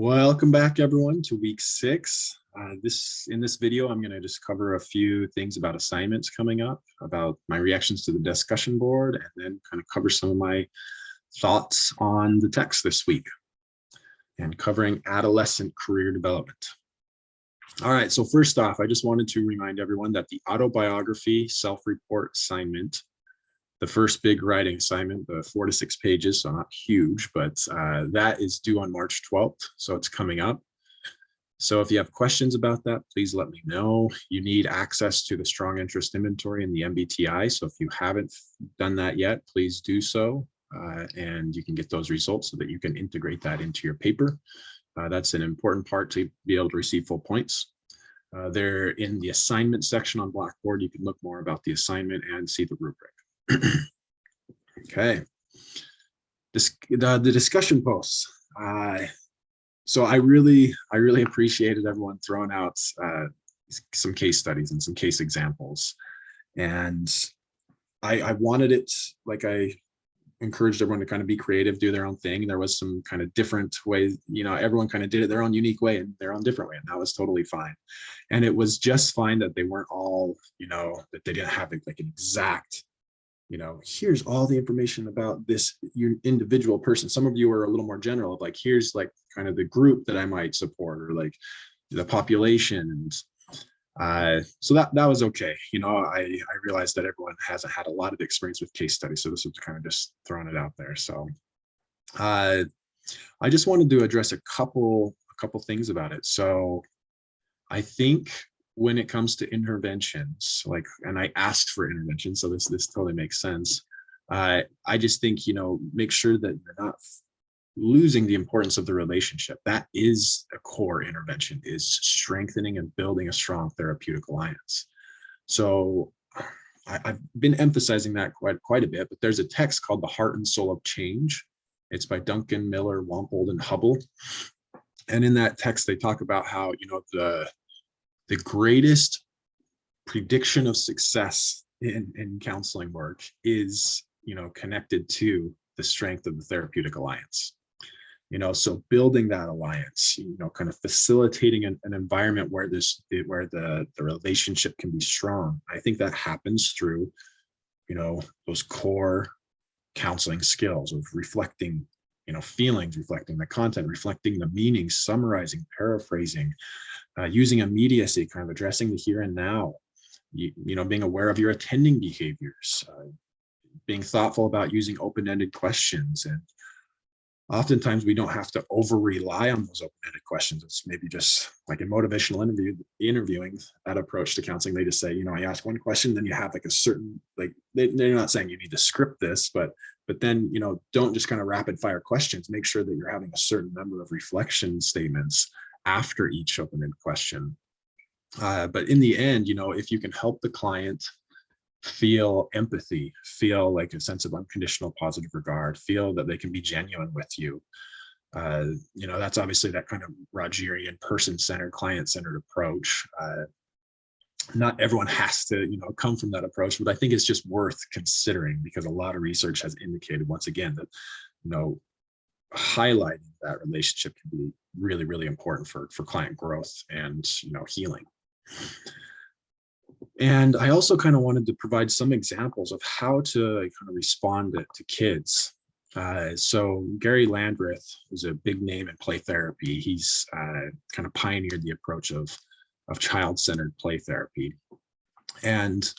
Welcome back, everyone, to week 6. In this video, I'm going to just cover a few things about assignments coming up, about my reactions to the discussion board, and then kind of cover some of my thoughts on the text this week, and covering adolescent career development. All right, so first off, I just wanted to remind everyone that the autobiography self-report assignment, the first big writing assignment, the 4 to 6 pages, so not huge, but that is due on March 12th, so it's coming up. So if you have questions about that, please let me know. You need access to the strong interest inventory in the MBTI, so if you haven't done that yet, please do so, and you can get those results so that you can integrate that into your paper. That's an important part to be able to receive full points. They're in the assignment section on Blackboard. You can look more about the assignment and see the rubric. Okay, the discussion posts. So I really appreciated everyone throwing out some case studies and some case examples, and I wanted it, like, I encouraged everyone to kind of be creative, do their own thing. There was some kind of different ways, everyone kind of did it their own unique way and their own different way, and that was totally fine. And it was just fine that they weren't all, that they didn't have like an exact, here's all the information about this individual person. Some of you are a little more general, of like, here's like kind of the group that I might support, or like the population. And so that was okay. I realized that everyone hasn't had a lot of experience with case studies, so this was kind of just throwing it out there. So I just wanted to address a couple things about it. So I think when it comes to interventions, and I asked for intervention, so this totally makes sense. I just think, make sure that you're not losing the importance of the relationship. That is a core intervention, is strengthening and building a strong therapeutic alliance. So I've been emphasizing that quite a bit, but there's a text called The Heart and Soul of Change. It's by Duncan, Miller, Wampold, and Hubble. And in that text, they talk about how, the greatest prediction of success in counseling work is, connected to the strength of the therapeutic alliance. So building that alliance, kind of facilitating an environment where the relationship can be strong. I think that happens through, those core counseling skills of reflecting, feelings, reflecting the content, reflecting the meaning, summarizing, paraphrasing, using immediacy, kind of addressing the here and now, being aware of your attending behaviors, being thoughtful about using open-ended questions. And oftentimes we don't have to over rely on those open-ended questions. It's maybe just like in motivational interviewing, that approach to counseling, they just say, I ask one question, then you have like a certain, like, they're not saying you need to script this, but then, don't just kind of rapid fire questions. Make sure that you're having a certain number of reflection statements after each open-ended question. But in the end, if you can help the client feel empathy, feel like a sense of unconditional positive regard, feel that they can be genuine with you, that's obviously that kind of Rogerian, person-centered, client-centered approach. Not everyone has to, come from that approach, but I think it's just worth considering, because a lot of research has indicated, once again, that, highlighting that relationship can be really, really important for client growth and, healing. And I also kind of wanted to provide some examples of how to kind of respond to kids. So Gary Landreth is a big name in play therapy. He's kind of pioneered the approach of child-centered play therapy. And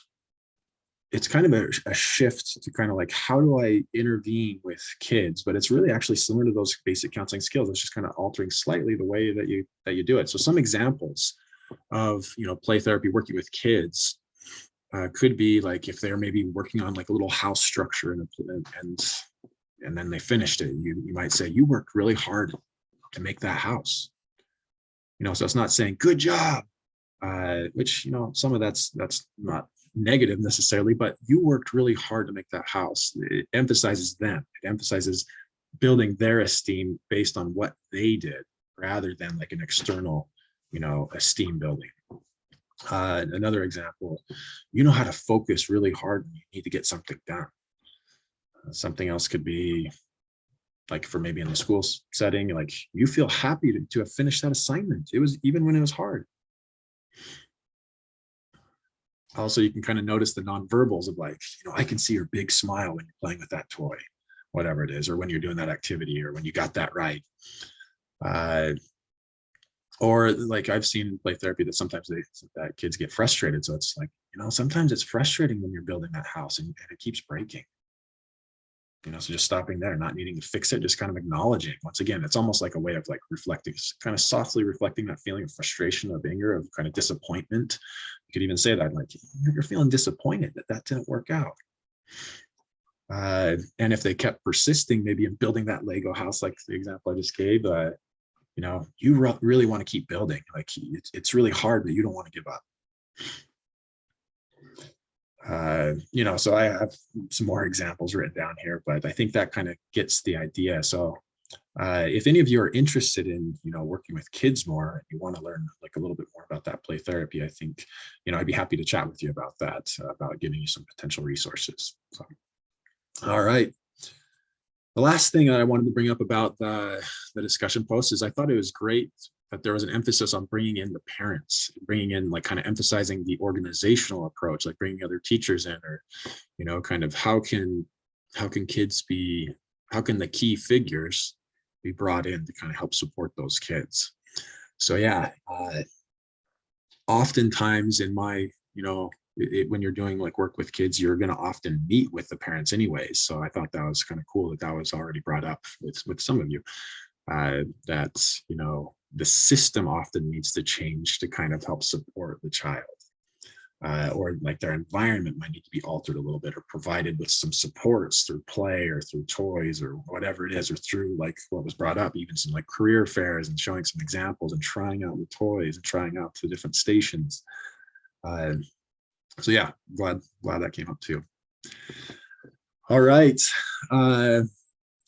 it's kind of a shift to kind of like, how do I intervene with kids? But it's really actually similar to those basic counseling skills. It's just kind of altering slightly the way that you do it. So some examples of, play therapy working with kids could be like, if they're maybe working on like a little house structure and then they finished it, you might say, you worked really hard to make that house. So it's not saying good job, which, some of that's not negative necessarily, but you worked really hard to make that house. It emphasizes them. It emphasizes building their esteem based on what they did, rather than like an external, esteem building. Another example, how to focus really hard when you need to get something done. Something else could be, like for maybe in the school setting, like you feel happy to have finished that assignment. It was even when it was hard. Also, you can kind of notice the nonverbals of like, I can see your big smile when you're playing with that toy, whatever it is, or when you're doing that activity, or when you got that right. Or like I've seen in play therapy that sometimes that kids get frustrated. So it's like, sometimes it's frustrating when you're building that house and it keeps breaking. So just stopping there, not needing to fix it, just kind of acknowledging. Once again, it's almost like a way of like reflecting, kind of softly reflecting that feeling of frustration, of anger, of kind of disappointment. You could even say that, like, you're feeling disappointed that didn't work out. And if they kept persisting, maybe in building that Lego house, like the example I just gave, you really want to keep building. Like it's really hard, but you don't want to give up. So I have some more examples written down here, but I think that kind of gets the idea. So if any of you are interested in, working with kids more, and you want to learn like a little bit more about that play therapy, I think, I'd be happy to chat with you about that, about giving you some potential resources. So, all right. The last thing that I wanted to bring up about the discussion post is I thought it was great that there was an emphasis on bringing in the parents, bringing in like kind of emphasizing the organizational approach, like bringing other teachers in, or, kind of how can the key figures be brought in to kind of help support those kids. So yeah, oftentimes in my, when you're doing like work with kids, you're going to often meet with the parents anyways. So I thought that was kind of cool that was already brought up with some of you, that, the system often needs to change to kind of help support the child, or like their environment might need to be altered a little bit, or provided with some supports through play or through toys or whatever it is, or through like what was brought up, even some like career fairs and showing some examples and trying out the toys and trying out the different stations. So yeah, glad that came up too. All right.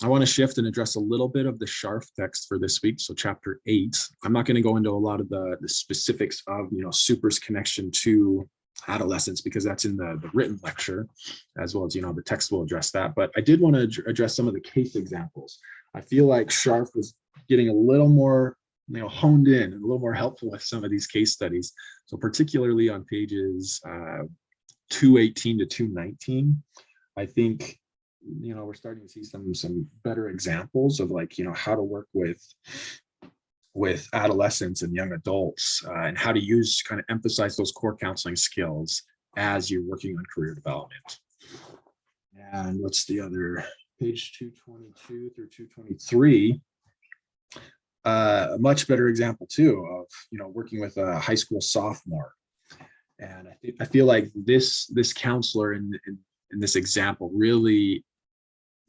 I want to shift and address a little bit of the SHARF text for this week. So chapter 8, I'm not going to go into a lot of the specifics of, super's connection to adolescence, because that's in the written lecture, as well as, the text will address that. But I did want to address some of the case examples. I feel like SHARF was getting a little more, honed in and a little more helpful with some of these case studies. So particularly on pages 218 to 219, I think, we're starting to see some better examples of like, how to work with adolescents and young adults, and how to kind of emphasize those core counseling skills as you're working on career development. And what's the other, page 222 through 223, a much better example too of, working with a high school sophomore. And I feel like this counselor in this example really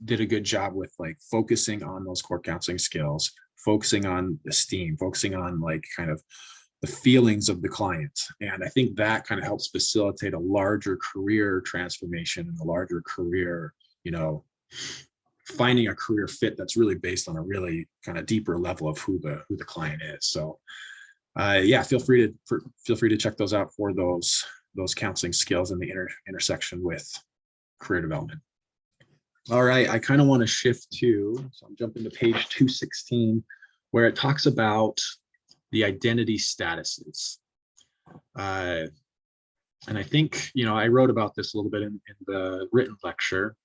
did a good job with like focusing on those core counseling skills, focusing on esteem, focusing on like kind of the feelings of the client. And I think that kind of helps facilitate a larger career transformation and a larger career, finding a career fit that's really based on a really kind of deeper level of who the client is. So yeah, feel free to check those out for those counseling skills and the intersection with career development. All right, I kind of want to shift so I'm jumping to page 216, where it talks about the identity statuses. And I think, I wrote about this a little bit in the written lecture,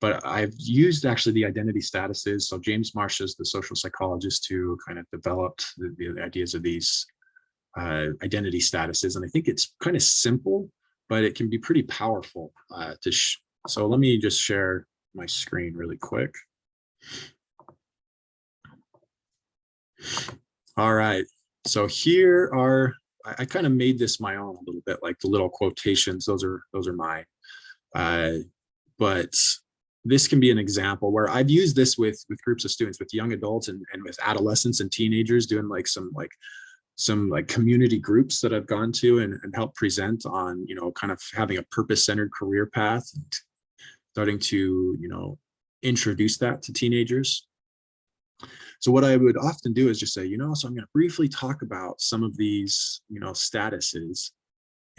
but I've used actually the identity statuses. So James Marsh is the social psychologist who kind of developed the ideas of these identity statuses. And I think it's kind of simple, but it can be pretty powerful. So let me just share my screen really quick. All right, so here are, I kind of made this my own a little bit, like the little quotations, those are mine. But this can be an example where I've used this with groups of students, with young adults and with adolescents and teenagers, doing like some community groups that I've gone to and help present on, kind of having a purpose-centered career path, and starting to, introduce that to teenagers. So what I would often do is just say, so I'm going to briefly talk about some of these, statuses,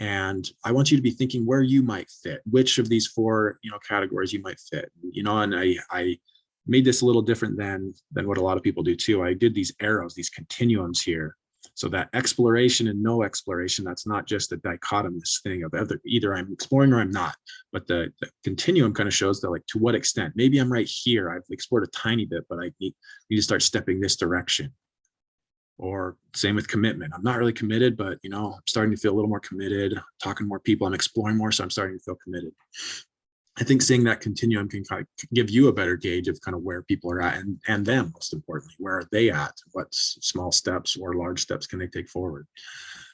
and I want you to be thinking where you might fit, which of these 4, categories you might fit, and I made this a little different than what a lot of people do too. I did these arrows, these continuums here. So that exploration and no exploration, that's not just a dichotomous thing of either I'm exploring or I'm not. But the continuum kind of shows that, like, to what extent. Maybe I'm right here. I've explored a tiny bit, but I need to start stepping this direction. Or same with commitment. I'm not really committed, but I'm starting to feel a little more committed, talking to more people, I'm exploring more, so I'm starting to feel committed. I think seeing that continuum can kind of give you a better gauge of kind of where people are at, and them, most importantly, where are they at? What small steps or large steps can they take forward?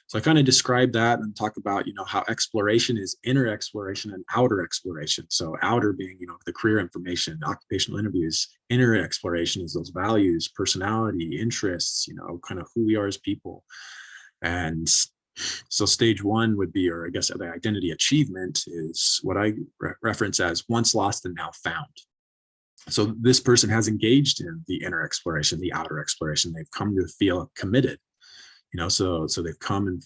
So I kind of describe that and talk about, how exploration is inner exploration and outer exploration. So outer being, the career information, occupational interviews. Inner exploration is those values, personality, interests, kind of who we are as people. And so stage one would be, or I guess the identity achievement is what I reference as once lost and now found. So this person has engaged in the inner exploration, the outer exploration. They've come to feel committed, so they've come and,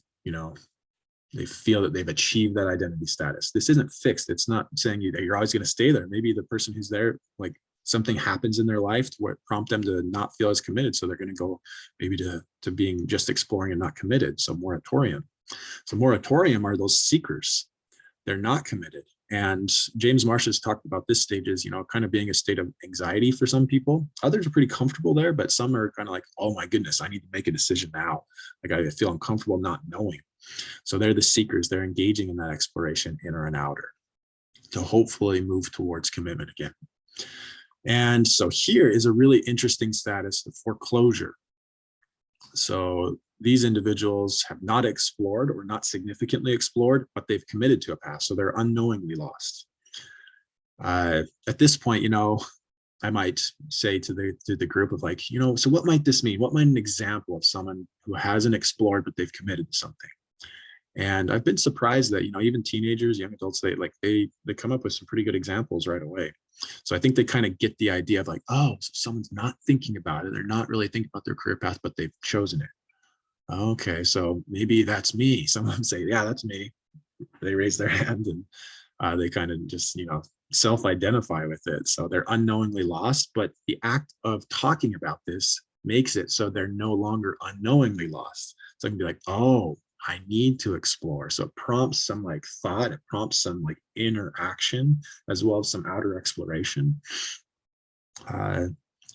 they feel that they've achieved that identity status. This isn't fixed. It's not saying that you're always going to stay there. Maybe the person who's there, like, something happens in their life to where prompt them to not feel as committed. So they're going to go maybe to being just exploring and not committed. So moratorium. So moratorium are those seekers. They're not committed. And James Marsh has talked about this stage as, kind of being a state of anxiety for some people. Others are pretty comfortable there, but some are kind of like, oh my goodness, I need to make a decision now. Like, I feel uncomfortable not knowing. So they're the seekers. They're engaging in that exploration, inner and outer, to hopefully move towards commitment again. And so here is a really interesting status, the foreclosure. So these individuals have not explored or not significantly explored, but they've committed to a path. So they're unknowingly lost. At this point, I might say to the group of, like, so what might this mean? What might an example of someone who hasn't explored, but they've committed to something? And I've been surprised that, even teenagers, young adults, they come up with some pretty good examples right away. So I think they kind of get the idea of, like, oh, so someone's not thinking about it. They're not really thinking about their career path, but they've chosen it. Okay, so maybe that's me. Someone say, yeah, that's me. They raise their hand, and they kind of just, self-identify with it. So they're unknowingly lost, but the act of talking about this makes it so they're no longer unknowingly lost. So I can be like, oh, I need to explore. So it prompts some, like, thought, it prompts some, like, inner action, as well as some outer exploration. I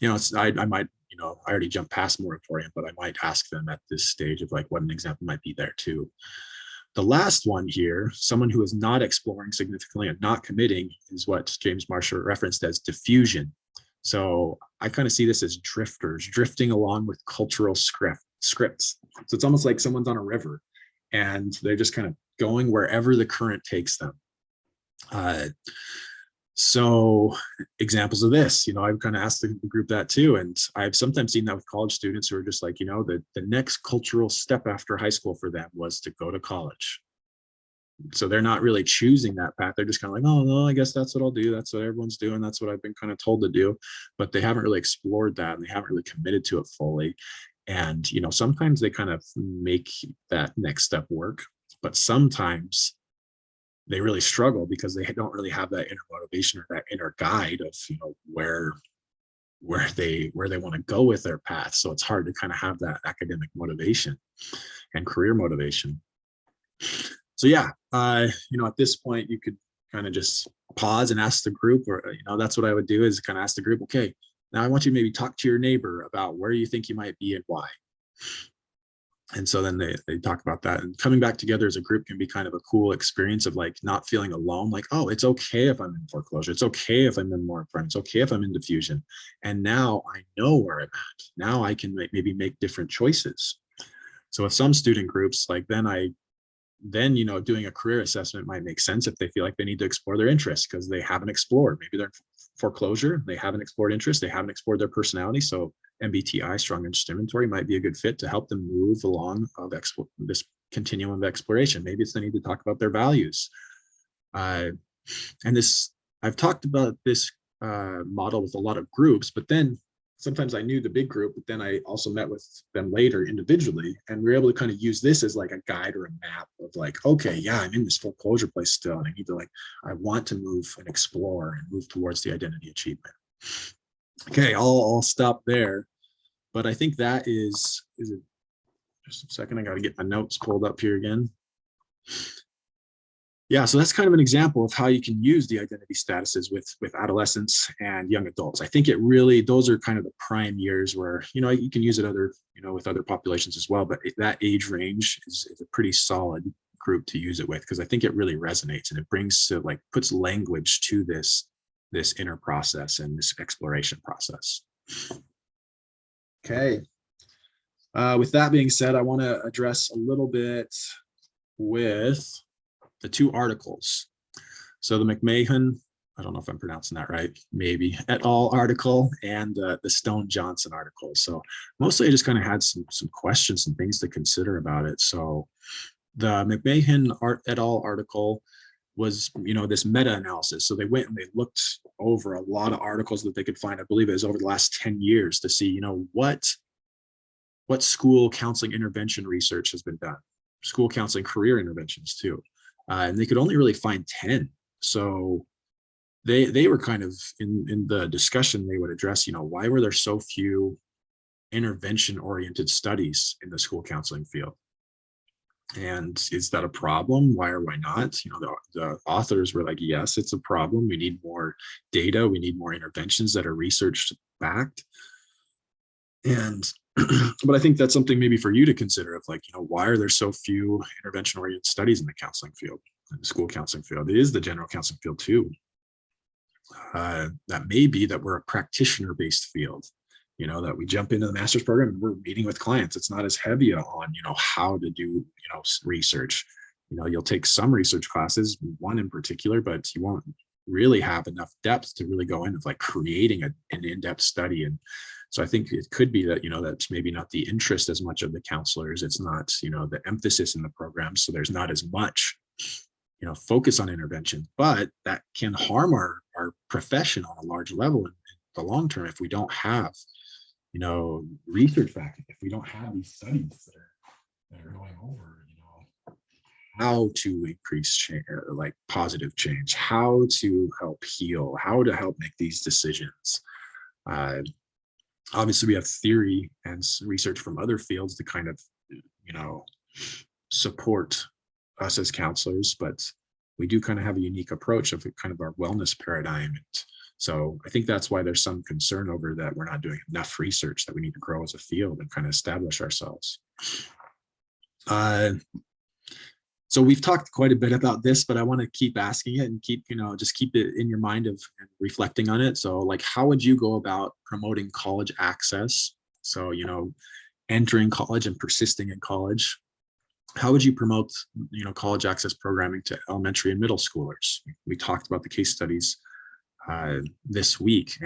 might, I already jumped past moratorium, but I might ask them at this stage of, like, what an example might be there too. The last one here, someone who is not exploring significantly and not committing, is what James Marshall referenced as diffusion. So I kind of see this as drifters, drifting along with cultural scripts. So it's almost like someone's on a river and they're just kind of going wherever the current takes them. So examples of this, I've kind of asked the group that too. And I've sometimes seen that with college students who are just like, the next cultural step after high school for them was to go to college. So they're not really choosing that path. They're just kind of like, oh, no, I guess that's what I'll do. That's what everyone's doing. That's what I've been kind of told to do. But they haven't really explored that, and they haven't really committed to it fully. And, sometimes they kind of make that next step work, but sometimes they really struggle because they don't really have that inner motivation or that inner guide of, where they want to go with their path. So it's hard to kind of have that academic motivation and career motivation. So yeah, at this point, you could kind of just pause and ask the group, or, that's what I would do, is kind of ask the group, okay, now I want you to maybe talk to your neighbor about where you think you might be and why. And so then they talk about that, and coming back together as a group can be kind of a cool experience of, like, not feeling alone. Like, oh, it's okay if I'm in foreclosure. It's okay if I'm in moratorium. It's okay if I'm in diffusion. And now I know where I'm at. Now I can maybe make different choices. So with some student groups, like, then doing a career assessment might make sense if they feel like they need to explore their interests because they haven't explored. Maybe they're in foreclosure, they haven't explored interests, they haven't explored their personality. So MBTI, strong interest inventory, might be a good fit to help them move along of this continuum of exploration. Maybe it's they need to talk about their values. And I've talked about this model with a lot of groups, but then sometimes I knew the big group, but then I also met with them later individually, and we are able to kind of use this as like a guide or a map of, like, okay, yeah, I'm in this foreclosure place still, and I need to, I want to move and explore and move towards the identity achievement. Okay, I'll stop there. But I think that is it just a second, I got to get my notes pulled up here again. Yeah, so that's kind of an example of how you can use the identity statuses with adolescents and young adults. I think it really, those are kind of the prime years where, you can use it with other populations as well, but that age range is a pretty solid group to use it with, because I think it really resonates and it puts language to this inner process and this exploration process. Okay. With that being said, I want to address a little bit with the two articles. So the McMahon, I don't know if I'm pronouncing that right, maybe, et al. Article and the Stone Johnson article. So mostly I just kind of had some questions and things to consider about it. So the McMahon et al. Article was, this meta-analysis. So they went and they looked over a lot of articles that they could find. I believe it was over the last 10 years to see, what school counseling intervention research has been done, school counseling career interventions too. And they could only really find 10. So they were kind of in the discussion, they would address, why were there so few intervention oriented studies in the school counseling field? And is that a problem? Why or why not? The authors were like, yes, it's a problem. We need more data. We need more interventions that are research backed. And but I think that's something maybe for you to consider of like, why are there so few intervention oriented studies in the counseling field, in the school counseling field? It is the general counseling field too. That may be that we're a practitioner based field, that we jump into the master's program and we're meeting with clients. It's not as heavy on, how to do, research. You'll take some research classes, one in particular, but you won't really have enough depth to really go into like creating an in-depth study. And so I think it could be that, that's maybe not the interest as much of the counselors. It's not, the emphasis in the program. So there's not as much, focus on intervention, but that can harm our profession on a large level in the long term if we don't have, research backing, if we don't have these studies that are going over, how to increase change, like positive change, how to help heal, how to help make these decisions. Obviously, we have theory and research from other fields to kind of, support us as counselors, but we do kind of have a unique approach of kind of our wellness paradigm. And so I think that's why there's some concern over that we're not doing enough research, that we need to grow as a field and kind of establish ourselves. So we've talked quite a bit about this, but I want to keep asking it and keep, just keep it in your mind of reflecting on it. So like, how would you go about promoting college access? So, entering college and persisting in college. How would you promote, college access programming to elementary and middle schoolers? We talked about the case studies this week,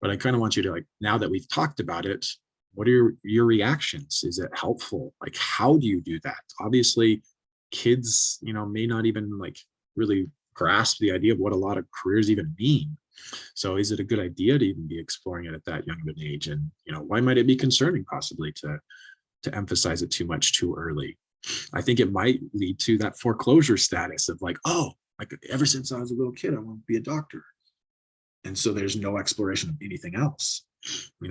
but I kind of want you to, like, now that we've talked about it, what are your reactions? Is it helpful? Like, how do you do that? Obviously, kids, may not even like really grasp the idea of what a lot of careers even mean. So is it a good idea to even be exploring it at that young of an age? And, why might it be concerning possibly to emphasize it too much too early? I think it might lead to that foreclosure status of like, oh, like ever since I was a little kid, I want to be a doctor. And so there's no exploration of anything else.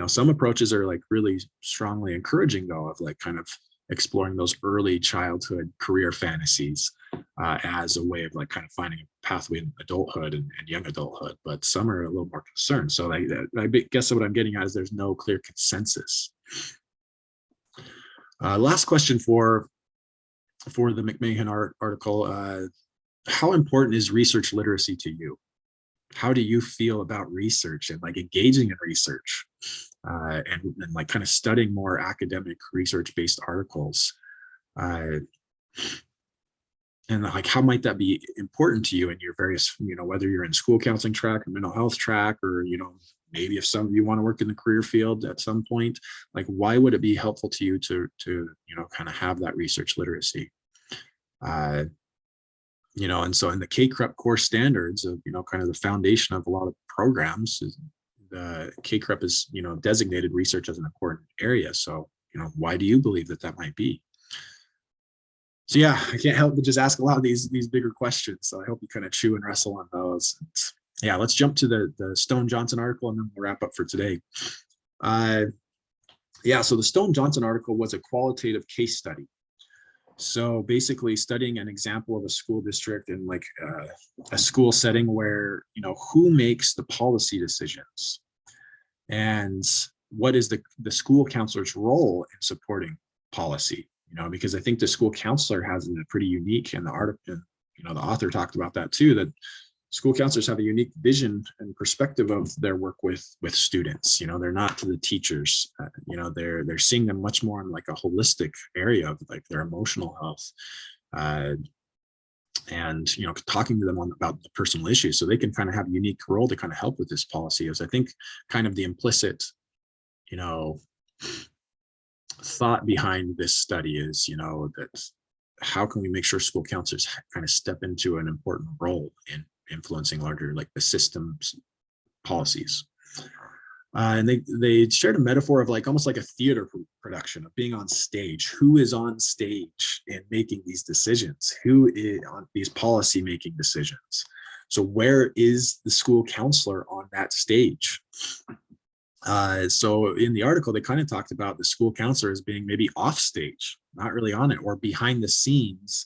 Some approaches are like really strongly encouraging though, of like kind of exploring those early childhood career fantasies as a way of like kind of finding a pathway in adulthood and young adulthood. But some are a little more concerned. So I guess what I'm getting at is there's no clear consensus. Last question for the McMahon article. How important is research literacy to you? How do you feel about research and like engaging in research and like kind of studying more academic research-based articles? And like, how might that be important to you in your various, whether you're in school counseling track or mental health track, or, maybe if some of you want to work in the career field at some point, like, why would it be helpful to you to kind of have that research literacy? And so in the KCREP core standards of, kind of the foundation of a lot of programs, the KCREP is, designated research as an important area. So, why do you believe that might be? So yeah, I can't help but just ask a lot of these bigger questions. So I hope you kind of chew and wrestle on those. yeah, let's jump to the Stone Johnson article and then we'll wrap up for today. Yeah, so the Stone Johnson article was a qualitative case study. So basically studying an example of a school district in like a school setting where, who makes the policy decisions and what is the school counselor's role in supporting policy, because I think the school counselor has a pretty unique, and the article, the author talked about that too, that school counselors have a unique vision and perspective of their work with students. They're not to the teachers. They're seeing them much more in like a holistic area of like their emotional health, and talking to them about the personal issues, so they can kind of have a unique role to kind of help with this policy. As I think kind of the implicit thought behind this study is that how can we make sure school counselors kind of step into an important role in influencing larger, like the system's policies. And they shared a metaphor of like almost like a theater production of being on stage. Who is on stage and making these decisions? Who is on these policy making decisions? So where is the school counselor on that stage? So in the article, they kind of talked about the school counselor as being maybe off stage, not really on it, or behind the scenes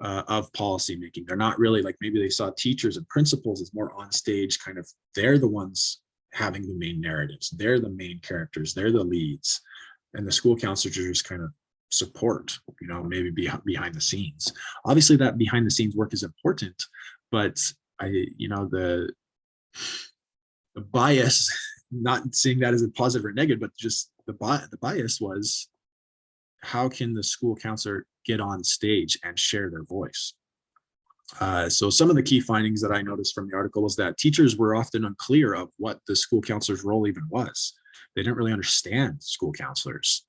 of policy making. They're not really, like, maybe they saw teachers and principals as more on stage, kind of, they're the ones having the main narratives. They're the main characters. They're the leads. And the school counselors just kind of support, maybe behind the scenes. Obviously that behind the scenes work is important, but the bias, not seeing that as a positive or negative, but just the bias was, how can the school counselor get on stage and share their voice? So some of the key findings that I noticed from the article is that teachers were often unclear of what the school counselor's role even was. They didn't really understand school counselors.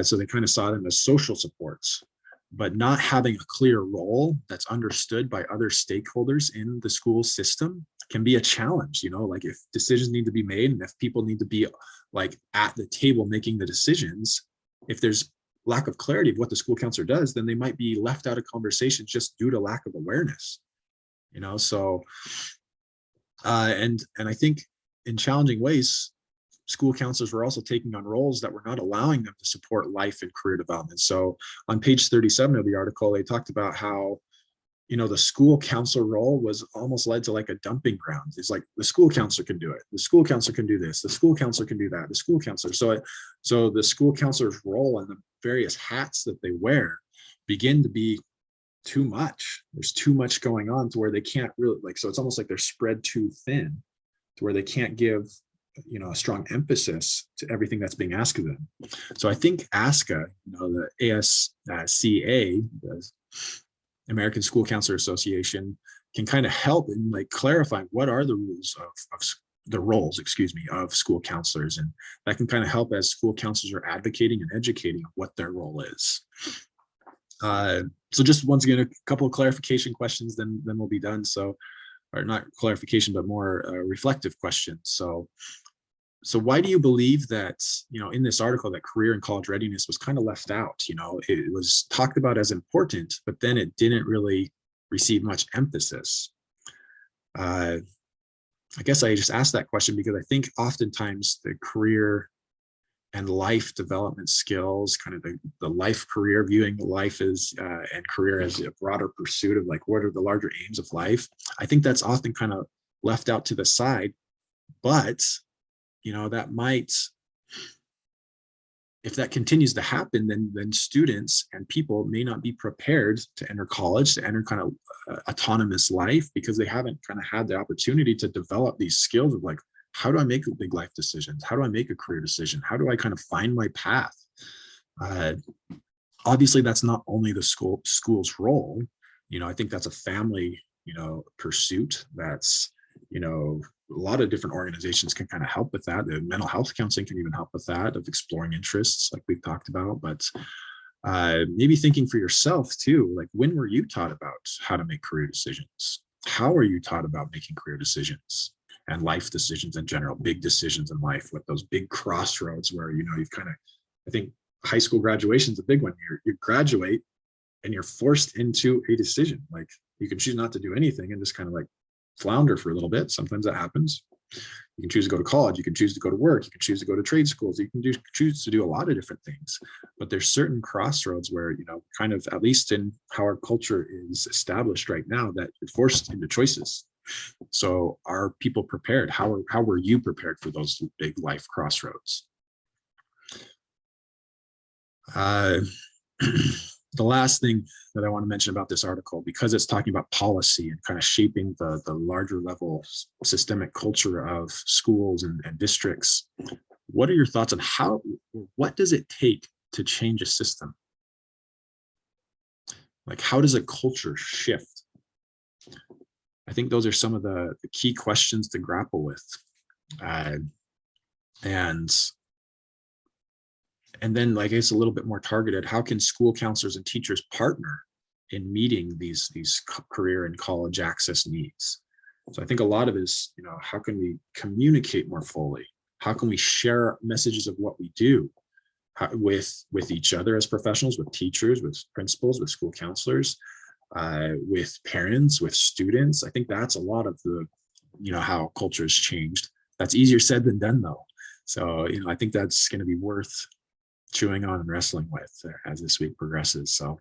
So they kind of saw them as social supports, but not having a clear role that's understood by other stakeholders in the school system can be a challenge. Like if decisions need to be made and if people need to be like at the table making the decisions, if there's lack of clarity of what the school counselor does, then they might be left out of conversations just due to lack of awareness. So and I think in challenging ways, school counselors were also taking on roles that were not allowing them to support life and career development. So on page 37 of the article, they talked about how the school counselor role was almost led to like a dumping ground. It's like the school counselor can do it. The school counselor can do this. The school counselor can do that. The school counselor. So the school counselor's role and the various hats that they wear begin to be too much. There's too much going on to where they can't really, like, so it's almost like they're spread too thin to where they can't give, a strong emphasis to everything that's being asked of them. So I think ASCA, the ASCA, the American School Counselor Association, can kind of help in like clarifying what are the rules of the roles, of school counselors. And that can kind of help as school counselors are advocating and educating what their role is. So just once again, a couple of clarification questions, then we'll be done. So, or not clarification, but more reflective questions. So why do you believe that, in this article, that career and college readiness was kind of left out? It was talked about as important, but then it didn't really receive much emphasis. I guess I just asked that question because I think oftentimes the career and life development skills, kind of the life career, viewing life as and career as a broader pursuit of like, what are the larger aims of life? I think that's often kind of left out to the side, but that might, if that continues to happen, then students and people may not be prepared to enter college, to enter kind of autonomous life, because they haven't kind of had the opportunity to develop these skills of like, how do I make big life decisions? How do I make a career decision? How do I kind of find my path? Obviously, that's not only the school's role. I think that's a family, pursuit. That's, a lot of different organizations can kind of help with that. The mental health counseling can even help with that, of exploring interests like we've talked about. But maybe thinking for yourself too, like, when were you taught about how to make career decisions? How are you taught about making career decisions and life decisions in general, big decisions in life, with those big crossroads where, you've kind of, I think high school graduation is a big one. You graduate and you're forced into a decision. Like, you can choose not to do anything and just kind of like flounder for a little bit. Sometimes that happens. You can choose to go to college, you can choose to go to work, you can choose to go to trade schools, you can choose to do a lot of different things. But there's certain crossroads where, you know, kind of, at least in how our culture is established right now, that you're forced into choices. So are people prepared? How were you prepared for those big life crossroads? The last thing that I want to mention about this article, because it's talking about policy and kind of shaping the larger level systemic culture of schools and districts, what are your thoughts on what does it take to change a system? Like, how does a culture shift? I think those are some of the key questions to grapple with. And then, like, it's a little bit more targeted. How can school counselors and teachers partner in meeting these career and college access needs? So I think a lot of it is, you know, how can we communicate more fully? How can we share messages of what we do with each other as professionals, with teachers, with principals, with school counselors, with parents, with students? I think that's a lot of the, you know, how culture has changed. That's easier said than done, though. So, you know, I think that's going to be worth chewing on and wrestling with as this week progresses. So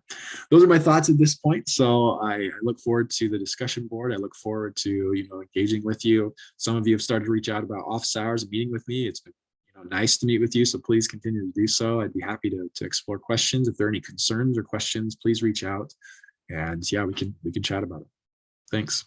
those are my thoughts at this point. So I look forward to the discussion board. I look forward to, you know, engaging with you. Some of you have started to reach out about office hours and meeting with me. It's been, you know, nice to meet with you. So please continue to do so. I'd be happy to explore questions. If there are any concerns or questions, please reach out. And yeah, we can chat about it. Thanks.